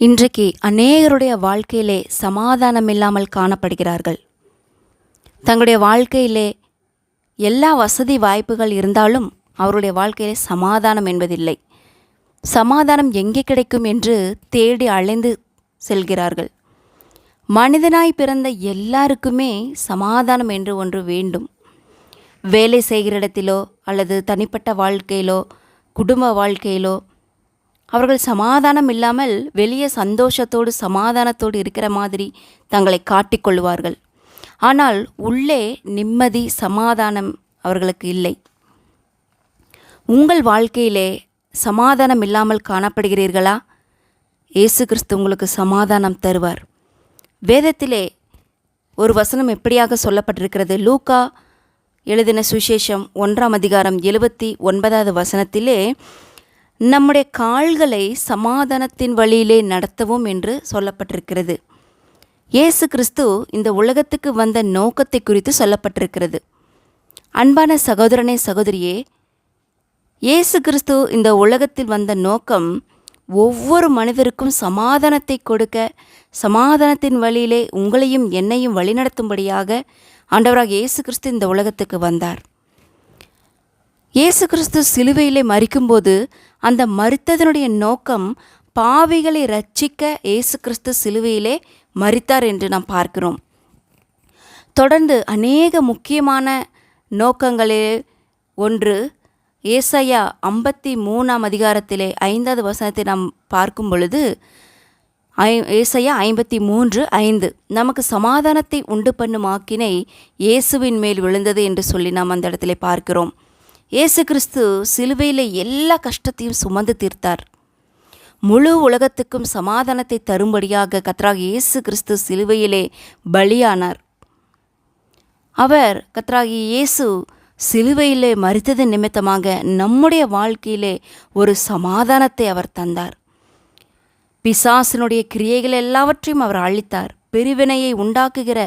இன்றைக்கு அநேகருடைய வாழ்க்கையிலே சமாதானம் இல்லாமல் காணப்படுகிறார்கள். தங்களுடைய வாழ்க்கையிலே எல்லா வசதி வாய்ப்புகள் இருந்தாலும் அவருடைய வாழ்க்கையிலே சமாதானம் என்பதில்லை. சமாதானம் எங்கே கிடைக்கும் என்று தேடி அலைந்து செல்கிறார்கள். மனிதனாய் பிறந்த எல்லாருக்குமே சமாதானம் என்று ஒன்று வேண்டும். வேலை செய்கிற இடத்திலோ அல்லது தனிப்பட்ட வாழ்க்கையிலோ குடும்ப வாழ்க்கையிலோ அவர்கள் சமாதானம் இல்லாமல் வெளியே சந்தோஷத்தோடு சமாதானத்தோடு இருக்கிற மாதிரி தங்களை காட்டிக்கொள்வார்கள். ஆனால் உள்ளே நிம்மதி சமாதானம் அவர்களுக்கு இல்லை. உங்கள் வாழ்க்கையிலே சமாதானம் இல்லாமல் காணப்படுகிறீர்களா? இயேசு கிறிஸ்து உங்களுக்கு சமாதானம் தருவார். வேதத்திலே ஒரு வசனம் எப்படியாக சொல்லப்பட்டிருக்கிறது? லூக்கா எழுதின சுவிசேஷம் 1ஆம் அதிகாரம் 79வது வசனத்திலே நம்முடைய கால்களை சமாதானத்தின் வழியிலே நடத்தவும் என்று சொல்லப்பட்டிருக்கிறது. இயேசு கிறிஸ்து இந்த உலகத்துக்கு வந்த நோக்கத்தை குறித்து சொல்லப்பட்டிருக்கிறது. அன்பான சகோதரனே சகோதரியே, இயேசு கிறிஸ்து இந்த உலகத்தில் வந்த நோக்கம் ஒவ்வொரு மனிதருக்கும் சமாதானத்தை கொடுக்க, சமாதானத்தின் வழியிலே உங்களையும் என்னையும் வழிநடத்தும்படியாக ஆண்டவராக இயேசு கிறிஸ்து இந்த உலகத்துக்கு வந்தார். இயேசு கிறிஸ்து சிலுவையிலே மரிக்கும்போது அந்த மரித்ததனுடைய நோக்கம் பாவிகளை இரட்சிக்க இயேசு கிறிஸ்து சிலுவையிலே மரித்தார் என்று நாம் பார்க்கிறோம். தொடர்ந்து அநேக முக்கியமான நோக்கங்களே ஒன்று ஏசாயா 53ஆம் அதிகாரத்திலே 5வது வசனத்தை நாம் பார்க்கும் பொழுது ஏசாயா 53:5 நமக்கு சமாதானத்தை உண்டு பண்ணும் ஆக்கினை இயேசுவின் மேல் விழுந்தது என்று சொல்லி நாம் அந்த இடத்திலே பார்க்கிறோம். இயேசு கிறிஸ்து சிலுவையில் எல்லா கஷ்டத்தையும் சுமந்து தீர்த்தார். முழு உலகத்துக்கும் சமாதானத்தை தரும்படியாக கர்த்தராகிய இயேசு கிறிஸ்து சிலுவையிலே பலியானார். அவர் கர்த்தராகிய இயேசு சிலுவையிலே மரித்தது நிமித்தமாக நம்முடைய வாழ்க்கையிலே ஒரு சமாதானத்தை அவர் தந்தார். பிசாசினுடைய கிரியைகள் எல்லாவற்றையும் அவர் அழித்தார். பிரிவினையை உண்டாக்குகிற,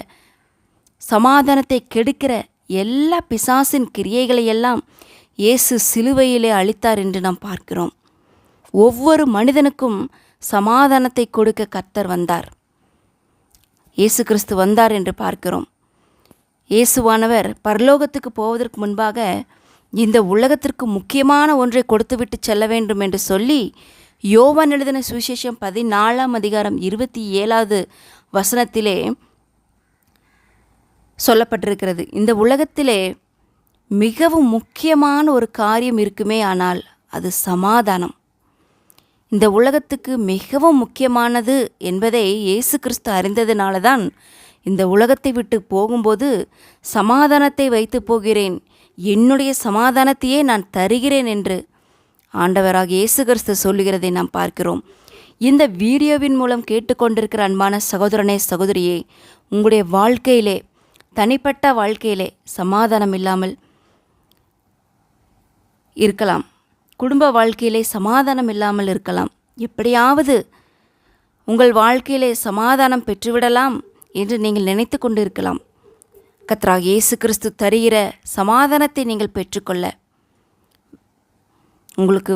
சமாதானத்தை கெடுக்கிற எல்லா பிசாசின் கிரியைகளையெல்லாம் இயேசு சிலுவையிலே அழித்தார் என்று நாம் பார்க்கிறோம். ஒவ்வொரு மனிதனுக்கும் சமாதானத்தை கொடுக்க கர்த்தர் வந்தார். இயேசு கிறிஸ்து வந்தார் என்று பார்க்கிறோம். இயேசுவானவர் பரலோகத்துக்கு போவதற்கு முன்பாக இந்த உலகத்திற்கு முக்கியமான ஒன்றை கொடுத்துவிட்டு செல்ல வேண்டும் என்று சொல்லி யோவான் எழுதின சுவிசேஷம் 14ஆம் அதிகாரம் 27வது வசனத்திலே சொல்லப்பட்டிருக்கிறது. இந்த உலகத்திலே மிகவும் முக்கியமான ஒரு காரியம் இருக்குமே, ஆனால் அது சமாதானம். இந்த உலகத்துக்கு மிகவும் முக்கியமானது என்பதை இயேசு கிறிஸ்து அறிந்ததினால தான் இந்த உலகத்தை விட்டு போகும்போது சமாதானத்தை வைத்து போகிறேன், என்னுடைய சமாதானத்தையே நான் தருகிறேன் என்று ஆண்டவராக இயேசு கிறிஸ்து சொல்லுகிறதை நாம் பார்க்கிறோம். இந்த வீடியோவின் மூலம் கேட்டுக்கொண்டிருக்கிற அன்பான சகோதரனே சகோதரியே, உங்களுடைய வாழ்க்கையிலே, தனிப்பட்ட வாழ்க்கையிலே சமாதானம் இல்லாமல் இருக்கலாம். குடும்ப வாழ்க்கையிலே சமாதானம் இல்லாமல் இருக்கலாம். எப்படியாவது உங்கள் வாழ்க்கையிலே சமாதானம் பெற்றுவிடலாம் என்று நீங்கள் நினைத்து கொண்டு இருக்கலாம். கர்த்தராகிய இயேசு கிறிஸ்து தருகிற சமாதானத்தை நீங்கள் பெற்றுக்கொள்ள உங்களுக்கு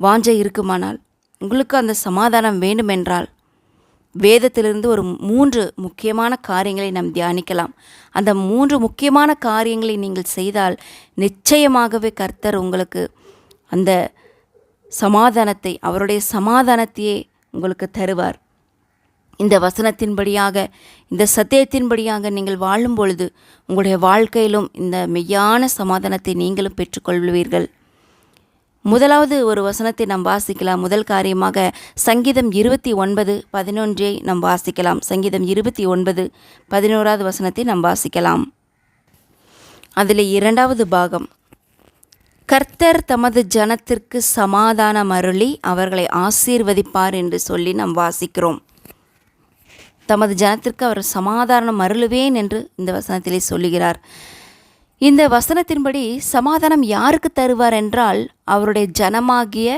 வாஞ்சை இருக்குமானால், உங்களுக்கு அந்த சமாதானம் வேண்டுமென்றால் வேதத்திலிருந்து ஒரு 3 முக்கியமான காரியங்களை நாம் தியானிக்கலாம். அந்த 3 முக்கியமான காரியங்களை நீங்கள் செய்தால் நிச்சயமாகவே கர்த்தர் உங்களுக்கு அந்த சமாதானத்தை, அவருடைய சமாதானத்தையே உங்களுக்கு தருவார். இந்த வசனத்தின்படியாக, இந்த சத்தியத்தின்படியாக நீங்கள் வாழும் பொழுது உங்களுடைய வாழ்க்கையிலும் இந்த மெய்யான சமாதானத்தை நீங்களும் பெற்றுக்கொள்வீர்கள். முதலாவது ஒரு வசனத்தை நாம் வாசிக்கலாம். முதல் காரியமாக சங்கீதம் 29:11 நாம் வாசிக்கலாம். சங்கீதம் 29:11வது வசனத்தை நாம் வாசிக்கலாம். அதில் 2வது பாகம், கர்த்தர் தமது ஜனத்திற்கு சமாதானம் அருளி அவர்களை ஆசீர்வதிப்பார் என்று சொல்லி நாம் வாசிக்கிறோம். தமது ஜனத்திற்கு அவர் சமாதானம் அருளுவேன் என்று இந்த வசனத்திலே சொல்லுகிறார். இந்த வசனத்தின்படி சமாதானம் யாருக்கு தருவார் என்றால், அவருடைய ஜனமாகிய,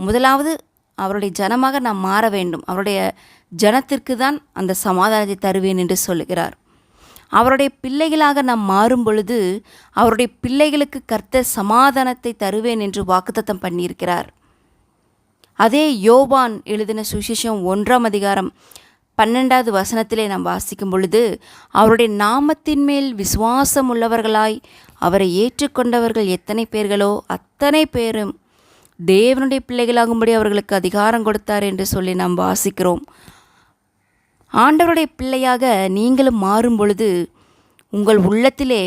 முதலாவது அவருடைய ஜனமாக நாம் மாற வேண்டும். அவருடைய ஜனத்திற்கு தான் அந்த சமாதானத்தை தருவேன் என்று சொல்லுகிறார். அவருடைய பிள்ளைகளாக நாம் மாறும் பொழுது அவருடைய பிள்ளைகளுக்கு கர்த்தர் சமாதானத்தை தருவேன் என்று வாக்குத்தத்தம் பண்ணியிருக்கிறார். அதே யோவான் எழுதின சுவிசேஷம் 1 12 வசனத்திலே நாம் வாசிக்கும் பொழுது, அவருடைய நாமத்தின் மேல் விசுவாசம் உள்ளவர்களாய் அவரை ஏற்றுக்கொண்டவர்கள் எத்தனை பேர்களோ அத்தனை பேரும் தேவனுடைய பிள்ளைகளாகும்படி அவர்களுக்கு அதிகாரம் கொடுத்தார் என்று சொல்லி நாம் வாசிக்கிறோம். ஆண்டவருடைய பிள்ளையாக நீங்களும் மாறும் பொழுது உங்கள் உள்ளத்திலே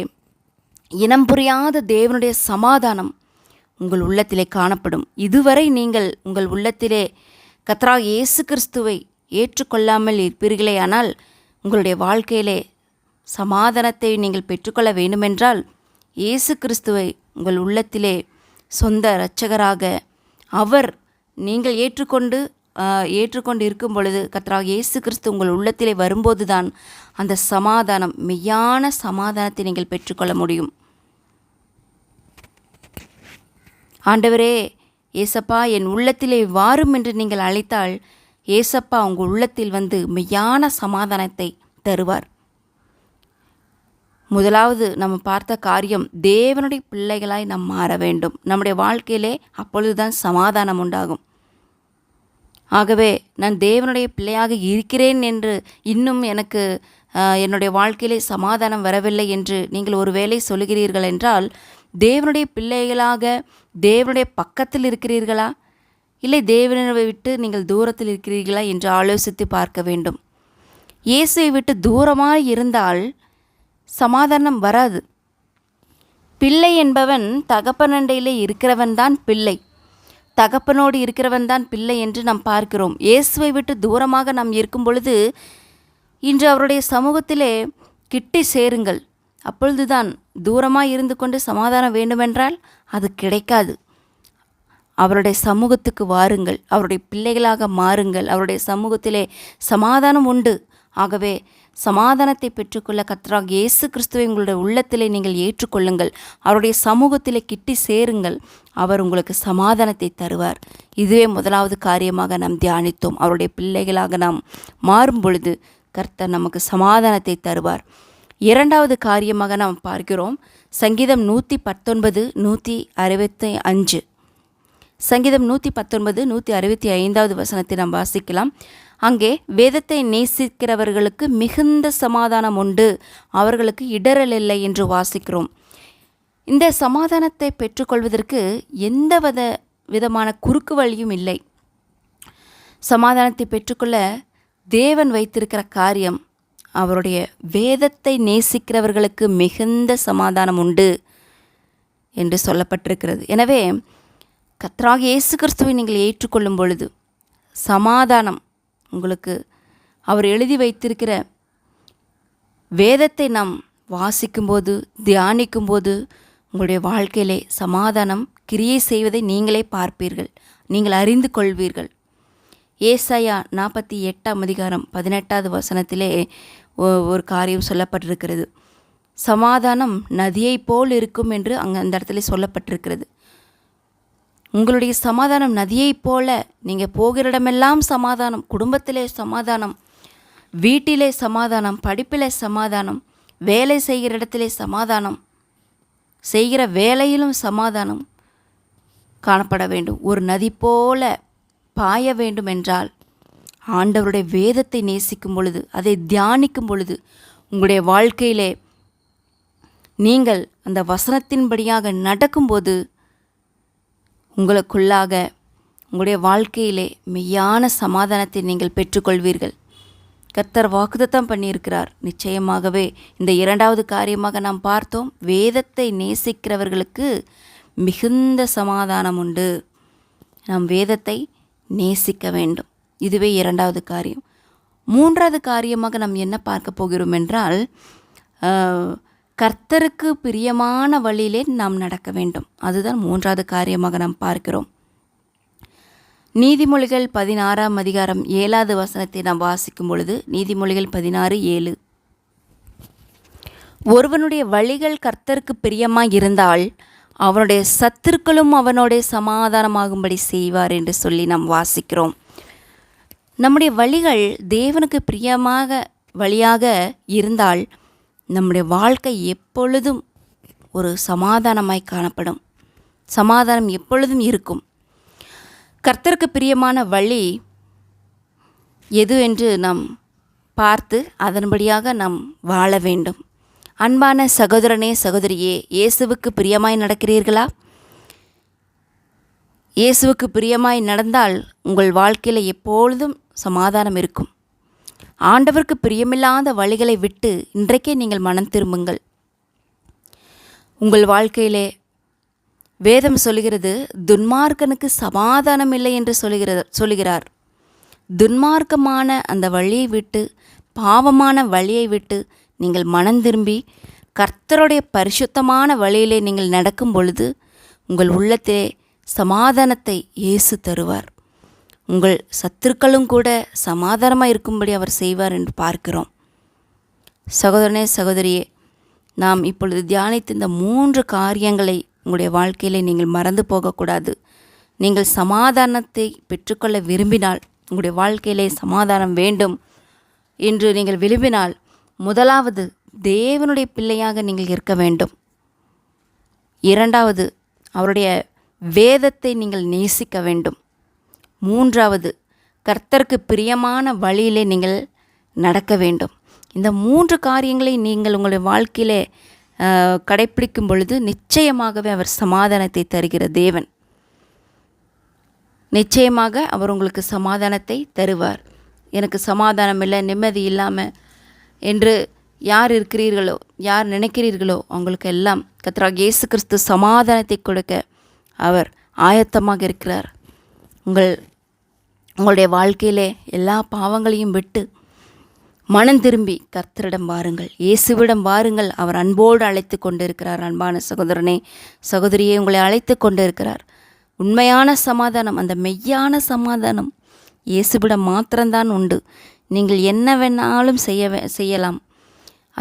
இனம் புரியாத தேவனுடைய சமாதானம் உங்கள் உள்ளத்திலே காணப்படும். இதுவரை நீங்கள் உங்கள் உள்ளத்திலே கர்த்தராகிய இயேசு கிறிஸ்துவை ஏற்றுக்கொள்ளாமல் இருப்பீர்களே, ஆனால் உங்களுடைய வாழ்க்கையிலே சமாதானத்தை நீங்கள் பெற்றுக்கொள்ள வேண்டுமென்றால் இயேசு கிறிஸ்துவை உங்கள் உள்ளத்திலே சொந்த இரட்சகராக அவர் நீங்கள் ஏற்றுக்கொண்டு இருக்கும் பொழுது கர்த்தராகிய இயேசு கிறிஸ்து உங்கள் உள்ளத்திலே வரும்போது தான் அந்த சமாதானம், மெய்யான சமாதானத்தை நீங்கள் பெற்றுக்கொள்ள முடியும். ஆண்டவரே, ஏசப்பா என் உள்ளத்திலே வாரும் என்று நீங்கள் அழைத்தால் ஏசப்பா உங்கள் உள்ளத்தில் வந்து மெய்யான சமாதானத்தை தருவார். முதலாவது நம்ம பார்த்த காரியம், தேவனுடைய பிள்ளைகளாய் நாம் மாற வேண்டும். நம்முடைய வாழ்க்கையிலே அப்பொழுதுதான் சமாதானம் உண்டாகும். ஆகவே நான் தேவனுடைய பிள்ளையாக இருக்கிறேன் என்று இன்னும் எனக்கு என்னுடைய வாழ்க்கையிலே சமாதானம் வரவில்லை என்று நீங்கள் ஒருவேளை சொல்கிறீர்கள் என்றால், தேவனுடைய பிள்ளைகளாக தேவனுடைய பக்கத்தில் இருக்கிறீர்களா, இல்லை தேவனை விட்டு நீங்கள் தூரத்தில் இருக்கிறீர்களா என்று ஆலோசித்து பார்க்க வேண்டும். இயேசுவை விட்டு தூரமாக இருந்தால் சமாதானம் வராது. பிள்ளை என்பவன் தகப்பனண்டையிலே இருக்கிறவன் தான் பிள்ளை, தகப்பனோடு இருக்கிறவன் தான் பிள்ளை என்று நாம் பார்க்கிறோம். இயேசுவை விட்டு தூரமாக நாம் இருக்கும் பொழுது இன்று அவருடைய சமூகத்திலே கிட்டி சேருங்கள். அப்பொழுதுதான், தூரமாக இருந்து கொண்டு சமாதானம் வேண்டுமென்றால் அது கிடைக்காது. அவருடைய சமூகத்துக்கு வாருங்கள், அவருடைய பிள்ளைகளாக மாறுங்கள். அவருடைய சமூகத்திலே சமாதானம் உண்டு. ஆகவே சமாதானத்தை பெற்றுக்கொள்ள கர்த்தராகிய இயேசு கிறிஸ்துவை உங்களுடைய உள்ளத்திலே நீங்கள் ஏற்றுக்கொள்ளுங்கள். அவருடைய சமூகத்திலே கிட்டி சேருங்கள். அவர் உங்களுக்கு சமாதானத்தை தருவார். இதுவே முதலாவது காரியமாக நாம் தியானித்தோம். அவருடைய பிள்ளைகளாக நாம் மாறும் பொழுது கர்த்தர் நமக்கு சமாதானத்தை தருவார். இரண்டாவது காரியமாக நாம் பார்க்கிறோம், சங்கீதம் 119 165. சங்கீதம் 119 165 வசனத்தை நாம் வாசிக்கலாம். அங்கே வேதத்தை நேசிக்கிறவர்களுக்கு மிகுந்த சமாதானம் உண்டு, அவர்களுக்கு இடரல் இல்லை என்று வாசிக்கிறோம். இந்த சமாதானத்தை பெற்றுக்கொள்வதற்கு எந்த விதமான குறுக்கு வழியும் இல்லை. சமாதானத்தை பெற்றுக்கொள்ள தேவன் வைத்திருக்கிற காரியம், அவருடைய வேதத்தை நேசிக்கிறவர்களுக்கு மிகுந்த சமாதானம் உண்டு என்று சொல்லப்பட்டிருக்கிறது. எனவே கர்த்தராகிய இயேசு கிறிஸ்துவை நீங்கள் ஏற்றுக்கொள்ளும் பொழுது சமாதானம் உங்களுக்கு, அவர் எழுதி வைத்திருக்கிற வேதத்தை நாம் வாசிக்கும்போது தியானிக்கும்போது உங்களுடைய வாழ்க்கையிலே சமாதானம் கிரியை செய்வதை நீங்களே பார்ப்பீர்கள், நீங்கள் அறிந்து கொள்வீர்கள். ஏசாயா 48 18 வசனத்திலே ஒரு காரியம் சொல்லப்பட்டிருக்கிறது. சமாதானம் நதியை போல் இருக்கும் என்று அந்த இடத்துல சொல்லப்பட்டிருக்கிறது. உங்களுடைய சமாதானம் நதியைப் போல, நீங்கள் போகிற இடமெல்லாம் சமாதானம், குடும்பத்திலே சமாதானம், வீட்டிலே சமாதானம், படிப்பிலே சமாதானம், வேலை செய்கிற இடத்திலே சமாதானம், செய்கிற வேலையிலும் சமாதானம் காணப்பட வேண்டும். ஒரு நதி போல பாய வேண்டும் என்றால் ஆண்டவருடைய வேதத்தை நேசிக்கும் பொழுது, அதை தியானிக்கும் பொழுது உங்களுடைய வாழ்க்கையிலே நீங்கள் அந்த வசனத்தின்படியாக நடக்கும்போது உங்களுக்குள்ளாக உங்களுடைய வாழ்க்கையிலே மெய்யான சமாதானத்தை நீங்கள் பெற்றுக்கொள்வீர்கள். கர்த்தர் வாக்குத்தத்தம் பண்ணியிருக்கிறார். நிச்சயமாகவே இந்த இரண்டாவது காரியமாக நாம் பார்த்தோம், வேதத்தை நேசிக்கிறவர்களுக்கு மிகுந்த சமாதானம் உண்டு. நாம் வேதத்தை நேசிக்க வேண்டும். இதுவே இரண்டாவது காரியம். மூன்றாவது காரியமாக நாம் என்ன பார்க்க போகிறோம் என்றால், கர்த்தருக்கு பிரியமான வழியிலே நாம் நடக்க வேண்டும். அதுதான் மூன்றாவது காரியமாக நாம் பார்க்கிறோம். நீதிமொழிகள் 16 7 வசனத்தை நாம் வாசிக்கும் பொழுது, நீதிமொழிகள் 16:7, ஒருவனுடைய வழிகள் கர்த்தருக்கு பிரியமாய் இருந்தால் அவனுடைய சத்துருக்களும் அவனோட சமாதானமாகும்படி செய்வார் என்று சொல்லி நாம் வாசிக்கிறோம். நம்முடைய வழிகள் தேவனுக்கு பிரியமாக வழியாக இருந்தால் நம்முடைய வாழ்க்கை எப்பொழுதும் ஒரு சமாதானமாய் காணப்படும். சமாதானம் எப்பொழுதும் இருக்கும். கர்த்தருக்கு பிரியமான வழி எது என்று நாம் பார்த்து அதன்படியாக நாம் வாழ வேண்டும். அன்பான சகோதரனே சகோதரியே, இயேசுவுக்கு பிரியமாய் நடக்கிறீர்களா? இயேசுவுக்கு பிரியமாய் நடந்தால் உங்கள் வாழ்க்கையில் எப்பொழுதும் சமாதானம் இருக்கும். ஆண்டவருக்கு பிரியமில்லாத வழிகளை விட்டு இன்றைக்கே நீங்கள் மனம் திரும்புங்கள். உங்கள் வாழ்க்கையிலே வேதம் சொல்கிறது, துன்மார்க்கனுக்கு சமாதானம் இல்லை என்று சொல்கிறார். துன்மார்க்கமான அந்த வழியை விட்டு, பாவமான வழியை விட்டு நீங்கள் மனம் திரும்பி கர்த்தருடைய பரிசுத்தமான வழியிலே நீங்கள் நடக்கும் பொழுது உங்கள் உள்ளத்திலே சமாதானத்தை இயேசு தருவார். உங்கள் சத்துருக்களும் கூட சமாதானமாக இருக்கும்படி அவர் செய்வார் என்று பார்க்கிறோம். சகோதரனே சகோதரியே, நாம் இப்பொழுது தியானித்த இந்த 3 காரியங்களை உங்களுடைய வாழ்க்கையிலே நீங்கள் மறந்து போகக்கூடாது. நீங்கள் சமாதானத்தை பெற்றுக்கொள்ள விரும்பினால், உங்களுடைய வாழ்க்கையிலே சமாதானம் வேண்டும் என்று நீங்கள் விரும்பினால், முதலாவது தேவனுடைய பிள்ளையாக நீங்கள் இருக்க வேண்டும். இரண்டாவது, அவருடைய வேதத்தை நீங்கள் நேசிக்க வேண்டும். மூன்றாவது, கர்த்தருக்கு பிரியமான வழியிலே நீங்கள் நடக்க வேண்டும். இந்த 3 காரியங்களை நீங்கள் உங்களுடைய வாழ்க்கையிலே கடைப்பிடிக்கும் பொழுது நிச்சயமாகவே அவர் சமாதானத்தை தருகிற தேவன். நிச்சயமாக அவர் உங்களுக்கு சமாதானத்தை தருவார். எனக்கு சமாதானம் இல்லை, நிம்மதி இல்லாமல் என்று யார் இருக்கிறீர்களோ, யார் நினைக்கிறீர்களோ, அவங்களுக்கு எல்லாம் கர்த்தராகிய இயேசு கிறிஸ்து சமாதானத்தை கொடுக்க அவர் ஆயத்தமாக இருக்கிறார். உங்களுடைய வாழ்க்கையிலே எல்லா பாவங்களையும் விட்டு மனம் திரும்பி கர்த்தரிடம் வாருங்கள், இயேசுவிடம் வாருங்கள். அவர் அன்போடு அழைத்து கொண்டிருக்கிறார். அன்பான சகோதரனே சகோதரியே, உங்களை அழைத்து கொண்டிருக்கிறார். உண்மையான சமாதானம், அந்த மெய்யான சமாதானம் இயேசுவிடம் மாத்திரம்தான் உண்டு. நீங்கள் என்ன வேணாலும் செய்யலாம்.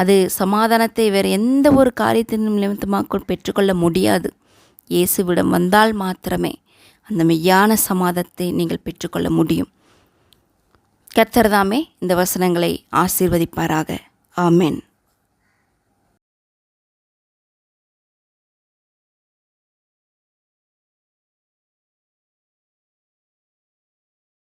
அது சமாதானத்தை வேறு எந்த ஒரு காரியத்தின் நிமித்தமாக பெற்றுக்கொள்ள முடியாது. இயேசுவிடம் வந்தால் மாத்திரமே அந்த மெய்யான சமாதானத்தை நீங்கள் பெற்றுக்கொள்ள முடியும். கர்த்தர் தாமே இந்த வசனங்களை ஆசீர்வதிப்பாராக. ஆமென்.